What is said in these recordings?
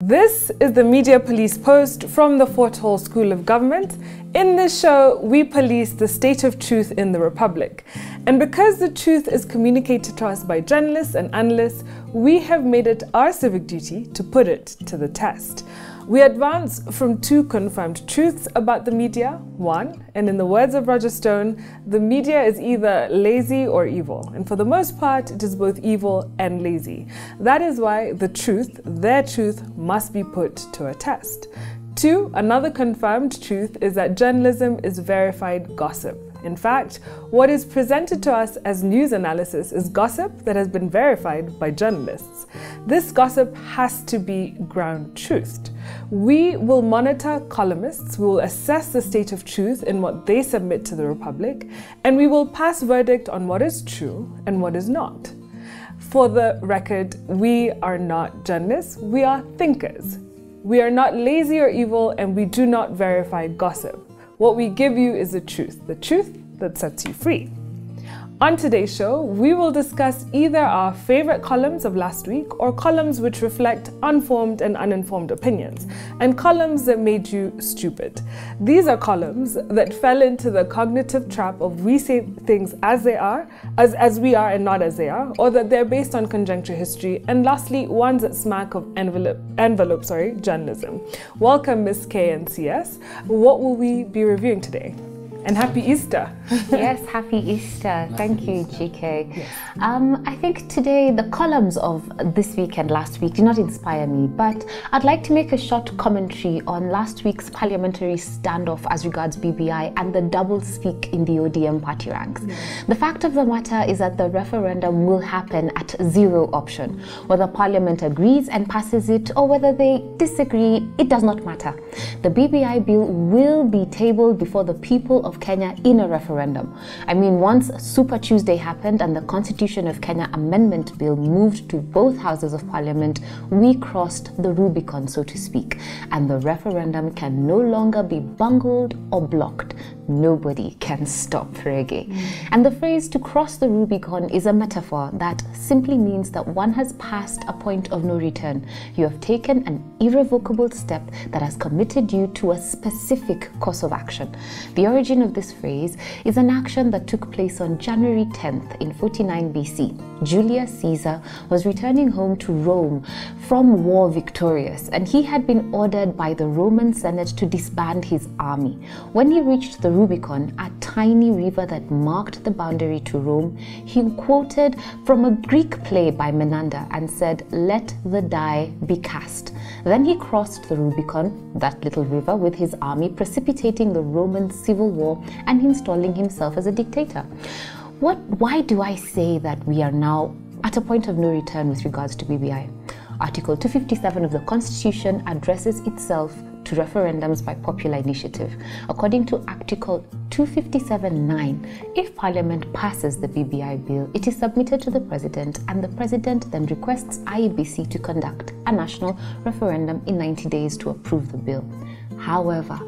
This is the Media Police Post from the Fort Hall School of Government. In this show, we police the state of truth in the Republic. And because the truth is communicated to us by journalists and analysts, we have made it our civic duty to put it to the test. We advance from two confirmed truths about the media. One, and in the words of Roger Stone, the media is either lazy or evil. And for the most part, it is both evil and lazy. That is why the truth, their truth, must be put to a test. Two, another confirmed truth is that journalism is verified gossip. In fact, what is presented to us as news analysis is gossip that has been verified by journalists. This gossip has to be ground-truthed. We will monitor columnists, we will assess the state of truth in what they submit to the Republic, and we will pass verdict on what is true and what is not. For the record, we are not journalists, we are thinkers. We are not lazy or evil, and we do not verify gossip. What we give you is the truth that sets you free. On today's show, we will discuss either our favorite columns of last week or columns which reflect unformed and uninformed opinions, and columns that made you stupid. These are columns that fell into the cognitive trap of we say things as they are, as we are and not as they are, or that they're based on conjuncture history, and lastly, ones that smack of envelope journalism. Welcome, Miss K and CS. What will we be reviewing today? And happy Easter. Yes, happy Easter. Thank you, GK. Yes. I think today the columns of this week and last week did not inspire me, but I'd like to make a short commentary on last week's parliamentary standoff as regards BBI and the double speak in the ODM party ranks. The fact of the matter is that the referendum will happen at zero option. Whether Parliament agrees and passes it or whether they disagree, it does not matter. The BBI bill will be tabled before the people of Kenya in a referendum. I mean, once Super Tuesday happened and the Constitution of Kenya Amendment Bill moved to both houses of Parliament, we crossed the Rubicon, so to speak, and the referendum can no longer be bungled or blocked. Nobody can stop reggae. And the phrase to cross the Rubicon is a metaphor that simply means that one has passed a point of no return. You have taken an irrevocable step that has committed you to a specific course of action. The origin of this phrase is an action that took place on January 10th in 49 BC. Julius Caesar was returning home to Rome from war victorious, and he had been ordered by the Roman Senate to disband his army. When he reached the Rubicon, a tiny river that marked the boundary to Rome, he quoted from a Greek play by Menander and said, "Let the die be cast." Then he crossed the Rubicon, that little river, with his army, precipitating the Roman civil war and installing himself as a dictator. Why do I say that we are now at a point of no return with regards to BBI? Article 257 of the Constitution addresses itself to referendums by popular initiative. According to Article 257(9), if Parliament passes the BBI bill, it is submitted to the President, and the President then requests IEBC to conduct a national referendum in 90 days to approve the bill. However,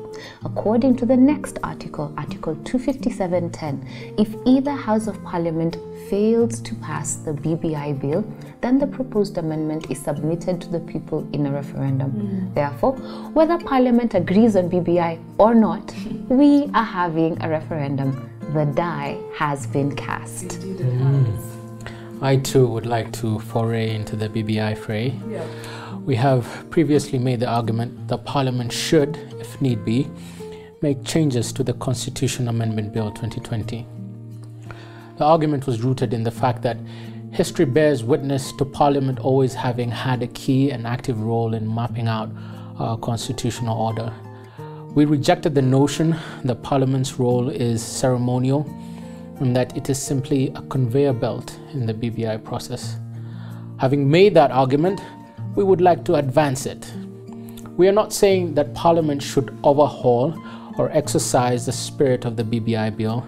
according to the next article, Article 257(10), if either House of Parliament fails to pass the BBI bill, then the proposed amendment is submitted to the people in a referendum. Therefore, whether Parliament agrees on BBI or not, we are having a referendum. The die has been cast. I too would like to foray into the BBI fray. We have previously made the argument that Parliament should, if need be, make changes to the Constitution Amendment Bill 2020. The argument was rooted in the fact that history bears witness to Parliament always having had a key and active role in mapping out our constitutional order. We rejected the notion that Parliament's role is ceremonial and that it is simply a conveyor belt in the BBI process. Having made that argument, we would like to advance it. We are not saying that Parliament should overhaul or exercise the spirit of the BBI bill.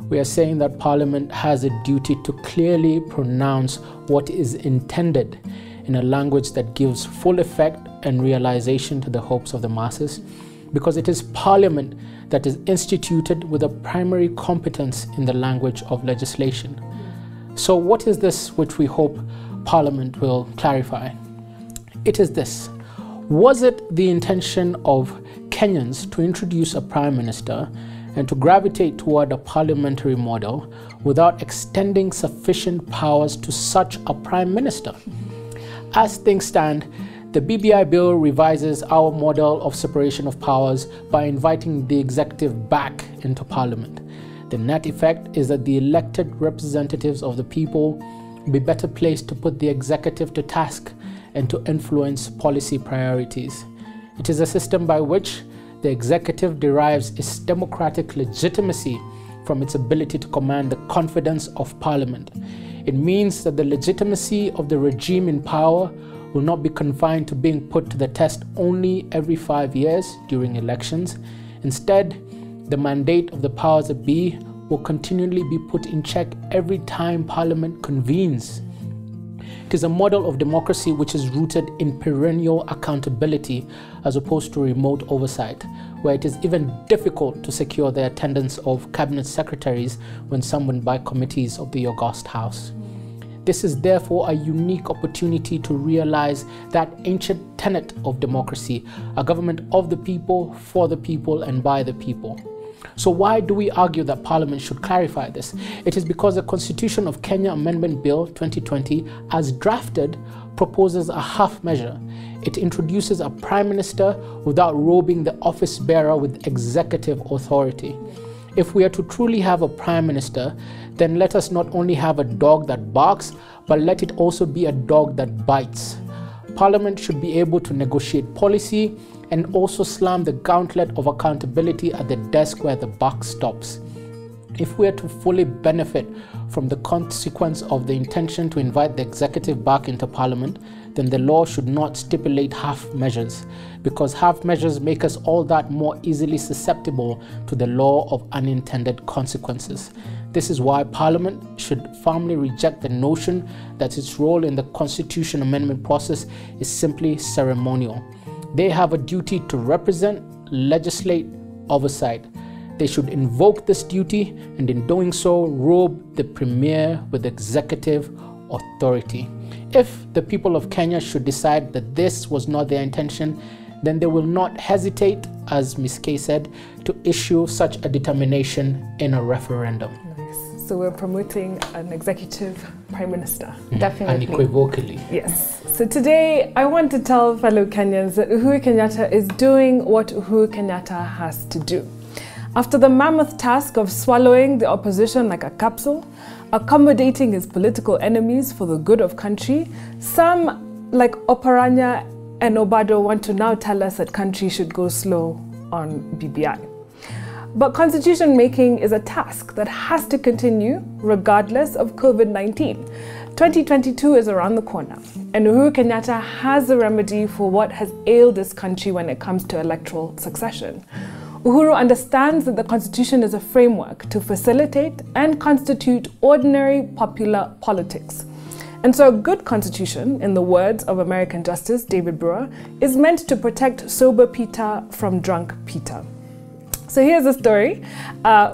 We are saying that Parliament has a duty to clearly pronounce what is intended in a language that gives full effect and realization to the hopes of the masses, because it is Parliament that is instituted with a primary competence in the language of legislation. So what is this which we hope Parliament will clarify? It is this: Was it the intention of Kenyans to introduce a prime minister and to gravitate toward a parliamentary model without extending sufficient powers to such a prime minister? As things stand, the BBI bill revises our model of separation of powers by inviting the executive back into parliament. The net effect is that the elected representatives of the people will be better placed to put the executive to task and to influence policy priorities. It is a system by which the executive derives its democratic legitimacy from its ability to command the confidence of parliament. It means that the legitimacy of the regime in power will not be confined to being put to the test only every 5 years during elections. Instead, the mandate of the powers that be will continually be put in check every time Parliament convenes. It is a model of democracy which is rooted in perennial accountability as opposed to remote oversight, where it is even difficult to secure the attendance of cabinet secretaries when summoned by committees of the august House. This is therefore a unique opportunity to realize that ancient tenet of democracy, a government of the people, for the people, and by the people. So why do we argue that Parliament should clarify this? It is because the Constitution of Kenya Amendment Bill 2020, as drafted, proposes a half measure. It introduces a prime minister without robing the office bearer with executive authority. If we are to truly have a prime minister, then let us not only have a dog that barks, but let it also be a dog that bites. Parliament should be able to negotiate policy and also slam the gauntlet of accountability at the desk where the buck stops. If we are to fully benefit from the consequence of the intention to invite the executive back into Parliament, then the law should not stipulate half measures, because half measures make us all that more easily susceptible to the law of unintended consequences. This is why Parliament should firmly reject the notion that its role in the Constitution amendment process is simply ceremonial. They have a duty to represent, legislate, oversight. They should invoke this duty and in doing so robe the Premier with executive authority. If the people of Kenya should decide that this was not their intention, then they will not hesitate, as Ms. K said, to issue such a determination in a referendum. Nice. So we're promoting an executive prime minister. Definitely. Unequivocally. Yes. So today I want to tell fellow Kenyans that Uhuru Kenyatta is doing what Uhuru Kenyatta has to do. After the mammoth task of swallowing the opposition like a capsule, accommodating his political enemies for the good of country, some like Oparanya and Obado want to now tell us that country should go slow on BBI. But constitution making is a task that has to continue regardless of COVID-19. 2022 is around the corner, and Uhuru Kenyatta has a remedy for what has ailed this country when it comes to electoral succession. Uhuru understands that the Constitution is a framework to facilitate and constitute ordinary popular politics. And so a good constitution, in the words of American Justice David Brewer, is meant to protect sober Peter from drunk Peter. So here's a story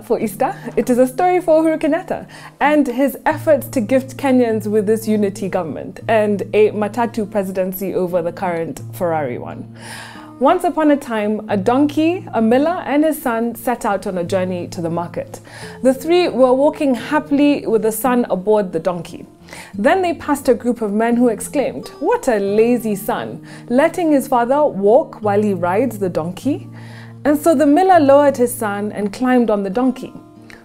for Easter. It is a story for Uhuru Kenyatta and his efforts to gift Kenyans with this unity government and a matatu presidency over the current Ferrari one. Once upon a time, a donkey, a miller, and his son set out on a journey to the market. The three were walking happily with the son aboard the donkey. Then they passed a group of men who exclaimed, "What a lazy son, letting his father walk while he rides the donkey." And so the miller lowered his son and climbed on the donkey.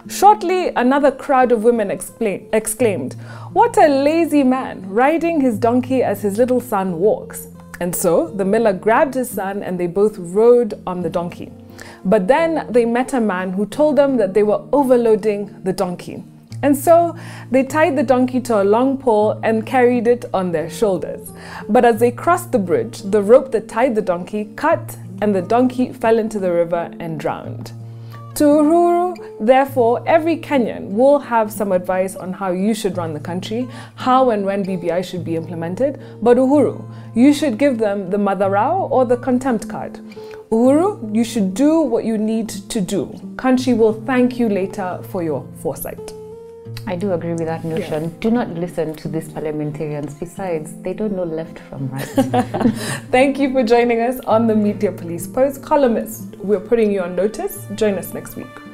Shortly, another crowd of women exclaimed, "What a lazy man, riding his donkey as his little son walks." And so the miller grabbed his son and they both rode on the donkey. But then they met a man who told them that they were overloading the donkey. And so they tied the donkey to a long pole and carried it on their shoulders. But as they crossed the bridge, the rope that tied the donkey cut and the donkey fell into the river and drowned. To Uhuru, therefore, every Kenyan will have some advice on how you should run the country, how and when BBI should be implemented. But Uhuru, you should give them the Madharau or the contempt card. Uhuru, you should do what you need to do. Country will thank you later for your foresight. I do agree with that notion. Do not listen to these parliamentarians. Besides, they don't know left from right. Thank you for joining us on the Media Police Post. Columnists, we're putting you on notice. Join us next week.